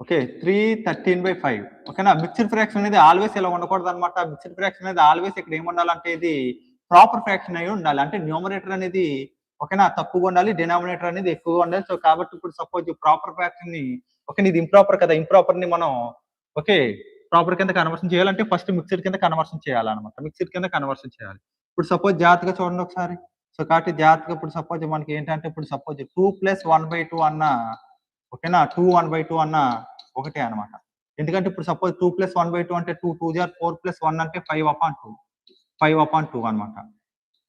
Okay 313/5 ఓకేనా. Mixed fraction అనేది always ఇలా ఉండకూడదు అనమాట. మిక్స్డ్ ఫ్రాక్షన్ అనేది ఆల్వేస్ ఇక్కడ ఏమి ఉండాలంటే ఇది ప్రాపర్ ఫ్రాక్షన్ అయి ఉండాలి. అంటే న్యూమరేటర్ అనేది ఓకేనా తక్కువగా ఉండాలి, డినామినేటర్ అనేది ఎక్కువగా ఉండాలి. సో కాబట్టి ఇప్పుడు సపోజ్ ప్రాపర్ ఫ్రాక్షన్ ని ఓకే ఇది ఇంప్రాపర్ కదా, ఇంప్రాపర్ ని మనం ఓకే ప్రాపర్ కింద కన్వర్షన్ చేయాలంటే ఫస్ట్ మిక్స్డ్ కింద కన్వర్షన్ చేయాలన్నమాట. మిక్స్డ్ కింద కన్వర్షన్ చేయాలి. ఇప్పుడు సపోజ్ జాగ్రత్తగా చూడండి ఒకసారి. సో కాబట్టి జాగ్రత్తగా ఇప్పుడు సపోజ్ మనకి ఏంటంటే ఇప్పుడు సపోజ్ 2 + 1/2 అన్న ఓకేనా 2 1/2 అన్న ఒకటే అనమాట. ఎందుకంటే ఇప్పుడు సపోజ్ 2 + 1/2 అంటే 2 2 జార్ 4 + 1 అంటే 5/2 5/2 అనమాట.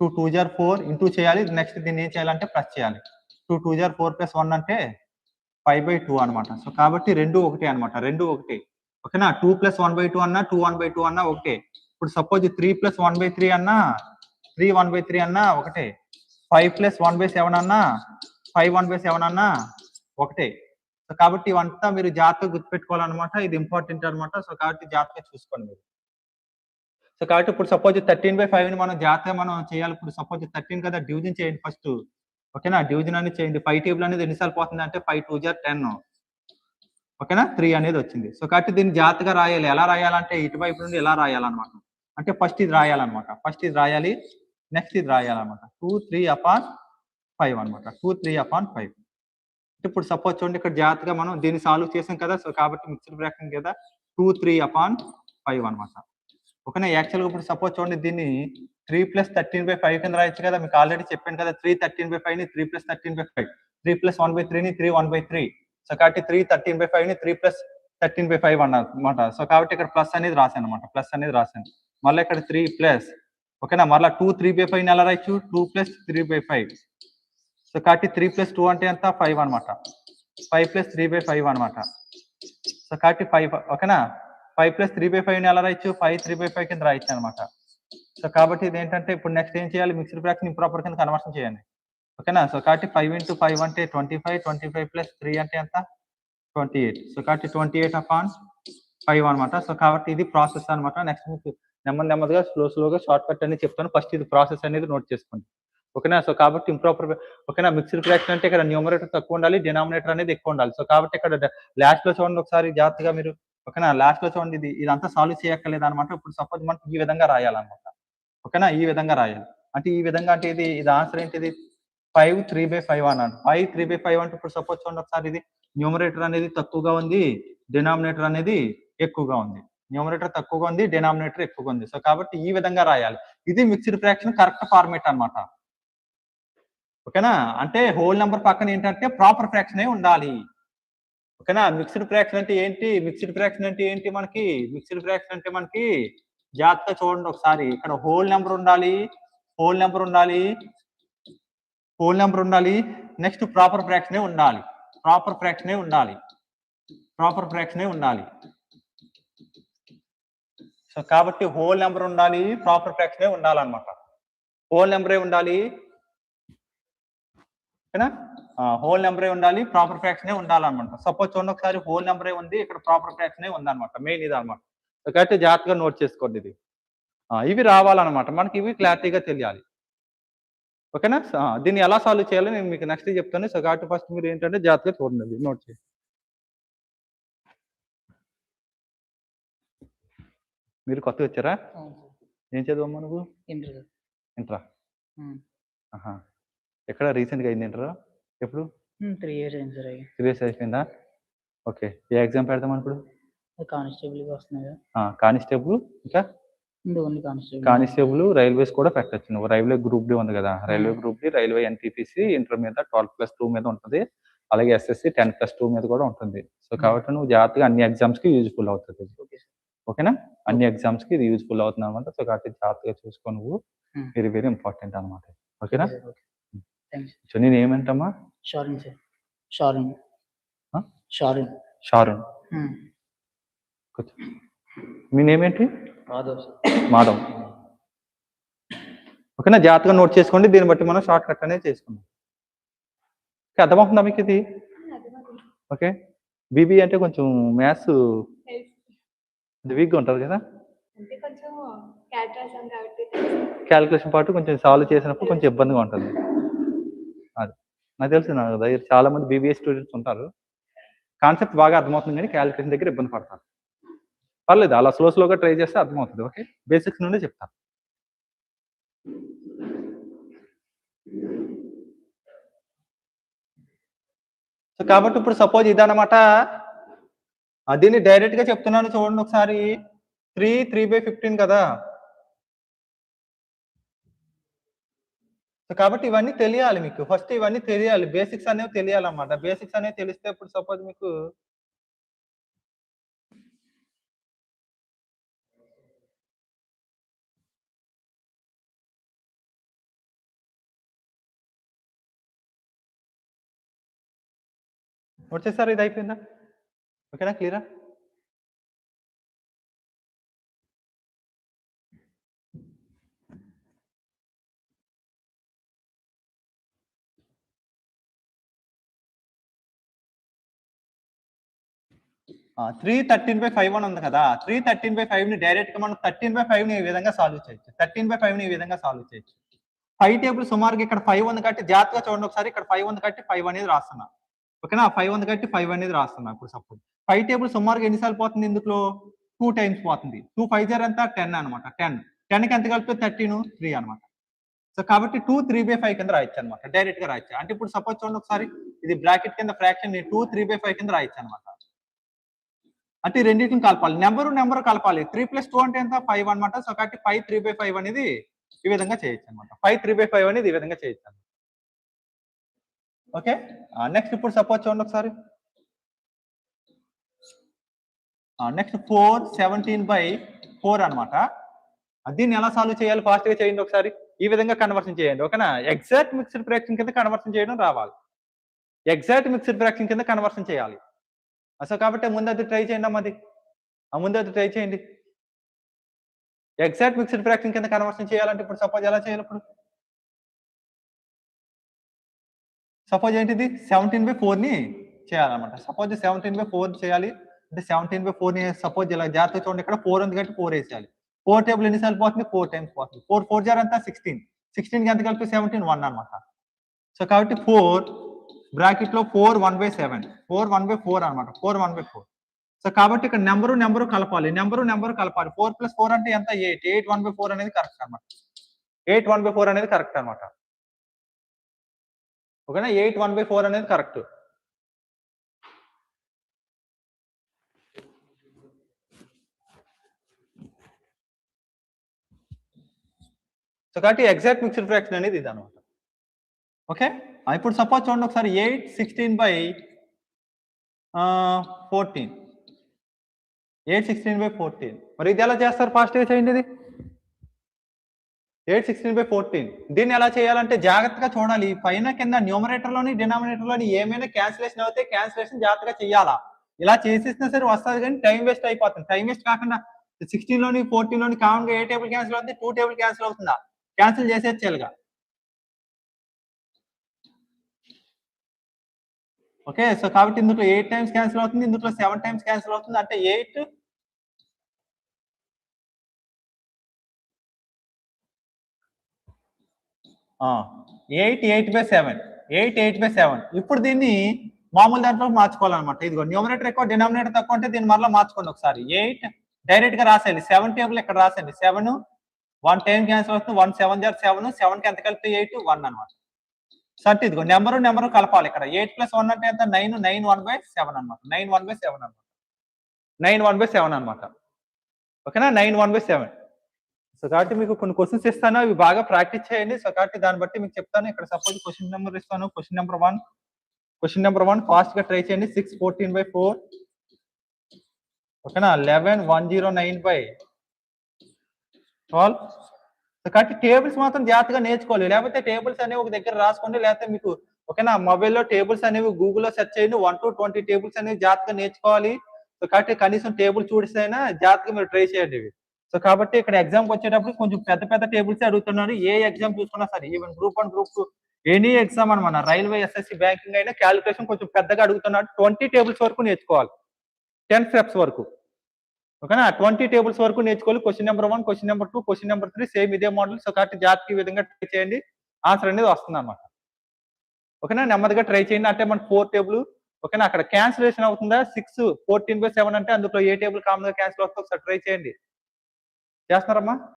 2 2 జార్ 4 ఇంటూ చేయాలి. నెక్స్ట్ దీన్ని ఏం చేయాలంటే ప్లస్ చేయాలి. 2 2 జార్ 4 + 1 అంటే 5/2 అనమాట. సో కాబట్టి రెండు ఒకటే అనమాట. రెండు ఒకటే ఓకేనా. 2 + 1/2 అన్నా 2 1/2 అన్నా ఒకటే. ఇప్పుడు సపోజ్ 3 + 1/3 అన్నా 3 1/3 అన్నా ఒకటే. 5 + 1/7 అన్నా 5 1/7 అన్నా ఒకటే. సో కాబట్టి ఇవంతా మీరు జాగ్రత్తగా గుర్తుపెట్టుకోవాలన్నమాట. ఇది ఇంపార్టెంట్ అనమాట. సో కాబట్టి జాగ్రత్తగా చూసుకోండి మీరు. సో కాబట్టి ఇప్పుడు సపోజ్ 13/5 ని మనం జాగ్రత్తగా మనం చేయాలి. ఇప్పుడు సపోజ్ 13 కదా డివిజన్ చేయండి ఫస్ట్ ఓకేనా. డివిజన్ అనేది చేయండి. 5 టేబుల్ అనేది ఎన్నిసార్లు పోతుంది అంటే 5 2 జార్ 10 ఓకేనా 3 అనేది వచ్చింది. సో కాబట్టి దీన్ని జాగ్రత్తగా రాయాలి. ఎలా రాయాలంటే ఇటువైపు నుండి ఇలా రాయాలన్నమాట. అంటే ఫస్ట్ ఇది రాయాలన్నమాట. ఫస్ట్ ఇది రాయాలి. నెక్స్ట్ ఇది రాయాలన్నమాట. 2 3/5 అనమాట. 2 3/5. ఇప్పుడు సపోజ్ చూడండి ఇక్కడ జాగ్రత్తగా మనం దీన్ని సాల్వ్ చేసాం కదా. సో కాబట్టి మిక్స్డ్ ఫ్రాక్షన్ కదా 2 3/5 అనమాట. ఓకేనా. యాక్చువల్‌గా ఇప్పుడు సపోజ్ చూడండి దీన్ని 3 + 13/5 కింద రాయొచ్చు కదా. మీకు ఆల్రెడీ చెప్పాను కదా 3 13/5 ని 3 + 13/5 3 + 1/3 ని 3 1/3. సో కాబట్టి 3 13/5 ని 3 + 13/5 అన్నమాట. సో కాబట్టి ఇక్కడ ప్లస్ అనేది రాశాను అనమాట. ప్లస్ అనేది రాశాను. మళ్ళీ ఇక్కడ 3 ప్లస్ ఓకేనా. మళ్ళీ 2 3/5 ని ఎలా రాయొచ్చు 2 + 3/5. సో కాబట్టి 3 + 2 అంటే ఎంత 5 అనమాట. 5 + 3/5 అనమాట. సో కాబట్టి 5 ఓకేనా. 5 + 3/5 ని ఎలా రాయొచ్చు 5 3/5 కింద రాయొచ్చు అనమాట. సో కాబట్టి ఇదేంటంటే ఇప్పుడు నెక్స్ట్ ఏం చేయాలి మిక్స్డ్ ఫ్రాక్షన్ ఇంప్రాపర్ కింద కన్వర్షన్ చేయండి ఓకేనా. సో కాబట్టి 5 × 5 అంటే 25 25 + 3 అంటే ఎంత 28. సో కాబట్టి 28/5 అనమాట. సో కాబట్టి ఇది ప్రాసెస్ అనమాట. నెక్స్ట్ మీకు నెమ్మదిగా స్లోగా షార్ట్ కట్ అనేది చెప్తాను. ఫస్ట్ ఇది ప్రాసెస్ అనేది నోట్ చేసుకోండి ఓకేనా. సో కాబట్టి ఇంప్రాపర్ ఓకేనా. మిక్స్డ్ ఫ్రాక్షన్ అంటే ఇక్కడ న్యూమరేటర్ తక్కువ ఉండాలి, డినామినేటర్ అనేది ఎక్కువ ఉండాలి. సో కాబట్టి ఇక్కడ లాస్ట్ లో చూడండి ఒకసారి జాగ్రత్తగా మీరు ఓకేనా. లాస్ట్ లో చూడండి ఇదంతా సాల్వ్ చేయక్కర్లేదు అనమాట. ఇప్పుడు సపోజ్ మనకి ఈ విధంగా రాయాలన్నమాట ఓకేనా. ఈ విధంగా రాయాలి. అంటే ఈ విధంగా అంటే ఇది ఆన్సర్ ఏంటిది 5 3/5 అన్నాడు. 5 3/5 అంటే ఇప్పుడు సపోజ్ చూడండి ఒకసారి ఇది న్యూమరేటర్ అనేది తక్కువగా ఉంది, డినామినేటర్ అనేది ఎక్కువగా ఉంది. న్యూమరేటర్ తక్కువగా ఉంది, డినామినేటర్ ఎక్కువగా ఉంది. సో కాబట్టి ఈ విధంగా రాయాలి. ఇది మిక్స్డ్ ఫ్రాక్షన్ కరెక్ట్ ఫార్మేట్ అనమాట. ఓకేనా. అంటే హోల్ నెంబర్ పక్కన ఏంటంటే ప్రాపర్ ఫ్రాక్షన్ ఉండాలి ఓకేనా. మిక్స్డ్ ఫ్రాక్షన్ అంటే ఏంటి, మిక్స్డ్ ఫ్రాక్షన్ అంటే ఏంటి మనకి, మిక్స్డ్ ఫ్రాక్షన్ అంటే మనకి జాగ్రత్తగా చూడండి ఒకసారి. ఇక్కడ హోల్ నెంబర్ ఉండాలి, హోల్ నెంబర్ ఉండాలి, హోల్ నెంబర్ ఉండాలి. నెక్స్ట్ ప్రాపర్ ఫ్రాక్షన్ ఉండాలి, ప్రాపర్ ఫ్రాక్షన్ ఉండాలి, ప్రాపర్ ఫ్రాక్షన్ ఉండాలి. సో కాబట్టి హోల్ నెంబర్ ఉండాలి, ప్రాపర్ ఫ్రాక్షన్ ఉండాలన్నమాట. హోల్ నెంబరే ఉండాలి ఓకేనా. హోల్ నెంబరే ఉండాలి, ప్రాపర్ ఫ్రాక్షనే ఉండాలన్నమాట. సపోజ్ చూడండి ఒకసారి హోల్ నెంబరే ఉంది, ఇక్కడ ప్రాపర్ ఫ్రాక్షనే ఉందన్నమాట. మెయిన్ ఇది అనమాట. కాబట్టి జాగ్రత్తగా నోట్ చేసుకోండి ఇది. ఇవి రావాలన్నమాట మనకి, ఇవి క్లారిటీగా తెలియాలి ఓకేనా. దీన్ని ఎలా సాల్వ్ చేయాలో నేను మీకు నెక్స్ట్ చెప్తాను. సో కాబట్టి ఫస్ట్ మీరు ఏంటంటే జాగ్రత్తగా చూడండి, నోట్ చేయండి. మీరు కొత్తగా వచ్చారా? ఏం చదువమ్మా నువ్వు? ఇంటరా? ఎక్కడ రీసెంట్గా అయింది ఇంటరా? ఎప్పుడు? 3 years అయింది సార్. 3 years అయిపోయిందా? ఓకే. ఏ ఎగ్జామ్ పెడదాం ఇప్పుడు? కానిస్టేబుల్ వస్తున్నాయి. కానిస్టేబుల్ ఇంకా కానిస్టేబుల్, రైల్వేస్ కూడా పెట్టచ్చు. నువ్వు రైల్వే గ్రూప్ డి ఉంది కదా, railway group D, railway NTPC inter మీద 12+2 మీద ఉంటుంది. అలాగే ఎస్ఎస్సి 10+2 మీద కూడా ఉంటుంది. సో కాబట్టి నువ్వు జాగ్రత్తగా అన్ని ఎగ్జామ్స్ కి యూజ్ఫుల్ అవుతుంది ఓకేనా. అన్ని ఎగ్జామ్స్ కి ఇది యూజ్ఫుల్ అవుతుంది అనమాట. సో కాబట్టి జాగ్రత్తగా చూసుకో నువ్వు, వెరీ వెరీ ఇంపార్టెంట్ అనమాట ఓకేనా. సో నేను ఏమంటామా షారున్ సార్. షారున్. షారున్. మీ నేమ్ ఏంటి? మాధవ్. ఓకేనా. జాగ్రత్తగా నోట్ చేసుకోండి. దీన్ని బట్టి మనం షార్ట్ కట్ అనేది చేసుకుందాం. అర్థమవుతుందా మీకు ఇది? ఓకే. బీబీ అంటే కొంచెం మ్యాథ్స్ వీక్గా ఉంటుంది కదా, క్యాలిక్యులేషన్ పార్ట్ కొంచెం సాల్వ్ చేసినప్పుడు కొంచెం ఇబ్బందిగా ఉంటుంది. అది నాకు తెలుసు. నా దగ్గర చాలా మంది బీబీఏ స్టూడెంట్స్ ఉంటారు. కాన్సెప్ట్ బాగా అర్థమవుతుంది కానీ క్యాలిక్యులేషన్ దగ్గర ఇబ్బంది పడతారు. పర్లేదు అలా స్లోగా ట్రై చేస్తే అర్థమవుతుంది. ఓకే, బేసిక్స్ నుండి చెప్తాను. సో కాబట్టి ఇప్పుడు సపోజ్ ఇదన్నమాట. దీన్ని డైరెక్ట్ గా చెప్తున్నాను చూడండి ఒకసారి. 3/15 కదా. సో కాబట్టి ఇవన్నీ తెలియాలి మీకు. ఫస్ట్ ఇవన్నీ తెలియాలి. బేసిక్స్ అనేవి తెలియాలన్నమాట. బేసిక్స్ అనేవి తెలిస్తే ఇప్పుడు సపోజ్ మీకు వచ్చేసారి ఇది అయిపోయిందా? ఓకేనా, క్లియరా? ఆ! 313/5 అని ఉంది కదా. 313/5ని డైరెక్ట్ గా మనం 13/5ని ఈ విధంగా సాల్వ్ చేయొచ్చు. 13/5ని ఈ విధంగా సాల్వ్ చేయొచ్చు. 5 టేబుల్ సుమారుగా ఇక్కడ 5 ఉంది కాబట్టి జాగ్రత్తగా చూడండి ఒకసారి. ఇక్కడ 5 ఉంది కాబట్టి 5 అనేది రాస్తున్నా. ఓకేనా, 5 ఉంది కాబట్టి 5 అనేది రాస్తున్నా. ఇప్పుడు సపోజ్ 5 టేబుల్ సుమారుగా ఎన్నిసార్లు పోతుంది ఇందులో? 2 టైమ్స్ పోతుంది. 2 5 జార్ ఎంత? 10 అనమాట. 10కి ఎంత కలిపితే 13 3 అనమాట. సో కాబట్టి 2 3/5 కింద రాయొచ్చు అనమాట. డైరెక్ట్ గా రాయొచ్చు. అంటే ఇప్పుడు సపోజ్ చూడండి ఒకసారి. ఇది బ్రాకెట్ కింద ఫ్రాక్షన్ ని 2 3/5 కింద రాయొచ్చు అనమాట. అంటే రెండింటిని కలపాలి. నెంబర్ కలపాలి. 3 + 2 అంటే ఎంత? 5 అనమాట. సో కాబట్టి 5 3/5 అనేది ఈ విధంగా చేయొచ్చు అనమాట. 5 3/5 అనేది ఈ విధంగా చేయొచ్చు. ఓకే, నెక్స్ట్ ఇప్పుడు సపోజ్ చూడండి ఒకసారి. నెక్స్ట్ 4 17/4 అనమాట. దీన్ని ఎలా సాల్వ్ చేయాలి? ఫాస్ట్ గా చేయండి ఒకసారి. ఈ విధంగా కన్వర్షన్ చేయండి. ఓకేనా, ఎగ్జాక్ట్ మిక్స్డ్ ఫ్రాక్షన్ కింద కన్వర్షన్ చేయడం రావాలి. ఎగ్జాక్ట్ మిక్స్డ్ ఫ్రాక్షన్ కింద కన్వర్షన్ చేయాలి. సో కాబట్టి ముందు అది ట్రై చేయండి అమ్మది. ముందు అది ట్రై చేయండి. ఎగ్జాక్ట్ మిక్స్డ్ ఫ్రాక్షన్ కింద కన్వర్షన్ చేయాలంటే ఇప్పుడు సపోజ్ ఎలా చేయాలి? ఇప్పుడు సపోజ్ ఏంటిది? 17/4ని చేయాలన్నమాట. సపోజ్ 17/4 చేయాలి అంటే 17/4ని సపోజ్ ఇలా జాగ్రత్తగా చూడండి. ఇక్కడ 4 ఉంది కాబట్టి 4 వేసేయాలి. 4 టేబుల్ ఎన్నిసార్లు పోతుంది? 4 టైమ్స్ పోతుంది. 4 4 జార్ ఎంత? 16. 16కి ఎంత కలిపి 17 1 అనమాట. సో కాబట్టి 4 బ్రాకెట్ లో 4 1/7. 4 1/4 అనమాట. 4 1/4. సో కాబట్టి ఇక్కడ నెంబరు కలపాలి. నెంబరు కలపాలి. 4 + 4 అంటే ఎంత? 8. 8 1/4 అనేది కరెక్ట్ అనమాట. 8 1/4 అనేది కరెక్ట్ అనమాట. ఓకేనా, 8 1/4 అనేది కరెక్ట్. సో కాబట్టి ఎగ్జాక్ట్ మిక్స్డ్ ఫ్రాక్షన్ అనేది ఇది అనమాట. ఓకే, ఇప్పుడు సపోజ్ చూడండి ఒకసారి. 8 16/14. 8 16/14. మరి ఇది ఎలా చేస్తారు? ఫాస్ట్ గా చేయండి. ఇది 8 16/14. దీన్ని ఎలా చేయాలంటే జాగ్రత్తగా చూడాలి. పైన కింద న్యూమరేటర్ లోని డినామినేటర్ లోని ఏమైనా క్యాన్సిలేషన్ అవుతే క్యాన్సిలేషన్ జాగ్రత్తగా చెయ్యాలా. ఇలా చేసేసినా సరే వస్తుంది కానీ టైం వేస్ట్ అయిపోతుంది. టైం వేస్ట్ కాకుండా 16 లోని 14 లోని కామన్ గా ఏ టేబుల్ క్యాన్సిల్ అవుతుంది? 2 టేబుల్ క్యాన్సిల్ అవుతుందా? క్యాన్సిల్ చేసేచ్చేయాలిగా. ఓకే, సో కాబట్టి ఇందులో 8 టైమ్స్ క్యాన్సిల్ అవుతుంది. ఇందులో 7 టైమ్స్ క్యాన్సిల్ అవుతుంది. అంటే 8 8/7. 8/7. ఇప్పుడు దీన్ని మామూలు దాంట్లో మార్చుకోవాలన్నమాట. ఇదిగో న్యూమరేటర్ ఎక్కువ డినామినేటర్ తక్కువ అంటే దీన్ని మరలా మార్చుకోండి ఒకసారి. 8 డైరెక్ట్ గా రాసేయాలి. 7 టేబుల్ ఇక్కడ రాసేయండి. 7 1 టైం క్యాన్సిల్ అవుతుంది. 1 7 జార్ 7. 7కి ఎంత కలిపితే 8 1 అనమాట. సో అంటే ఇదిగో నెంబరు కలపాలి. ఇక్కడ 8 + 1 అంటే ఎంత? 9. 9 1/7 అనమాట. 9 1/7 అనమాట. 9 1/7 అనమాట. ఓకేనా, 9 1/7. సో కాబట్టి మీకు కొన్ని క్వశ్చన్స్ ఇస్తాను. అవి బాగా ప్రాక్టీస్ చేయండి. సో కాబట్టి దాన్ని బట్టి మీకు చెప్తాను. ఇక్కడ సపోజ్ క్వశ్చన్ నెంబర్ ఇస్తాను. క్వశ్చన్ నెంబర్ 1 ఫాస్ట్ గా ట్రై చేయండి. 6 14/4. ఓకేనా, 11 109/12. సో కాబట్టి టేబుల్స్ మాత్రం జాగ్రత్తగా నేర్చుకోవాలి. లేకపోతే టేబుల్స్ అనేవి ఒక దగ్గర రాసుకోండి. లేకపోతే మీకు ఓకేనా మొబైల్లో టేబుల్స్ అనేవి గూగుల్లో సెర్చ్ చేయండి. 1 to 20 టేబుల్స్ అనేవి జాగ్రత్తగా నేర్చుకోవాలి. సో కాబట్టి కనీసం టేబుల్ చూడిసైనా జాగ్రత్తగా మీరు ట్రై చేయండి ఇవి. సో కాబట్టి ఇక్కడ ఎగ్జామ్కి వచ్చేటప్పుడు కొంచెం పెద్ద టేబుల్స్ అడుగుతున్నారు. ఏ ఎగ్జామ్ చూసుకున్నా సరే, even group 1 group 2 any exam అనమాట. రైల్వే ఎస్ఎస్సి బ్యాంకింగ్ అయినా క్యాలిక్యులేషన్ కొంచెం పెద్దగా అడుగుతున్నాడు. 20 టేబుల్స్ వరకు నేర్చుకోవాలి. 10 స్టెప్స్ వరకు. ఓకేనా, 20 టేబుల్స్ వరకు నేర్చుకోవాలి. Question number 1, question number 2, question number 3 same ఇదే మోడల్. సో కాబట్టి జాగ్రత్తగా ఈ విధంగా ట్రై చేయండి. ఆన్సర్ అనేది వస్తుంది అనమాట. ఓకేనా, నెమ్మదిగా ట్రై చేయండి. అంటే మన 4 టేబుల్ ఓకేనా అక్కడ క్యాన్సిలేషన్ అవుతుందా 6 14/7 అంటే అందులో ఏ టేబుల్ కామన్ గా క్యాన్సిల్ అవుతుందో ఒకసారి ట్రై చేయండి. చేస్తున్నారమ్మా?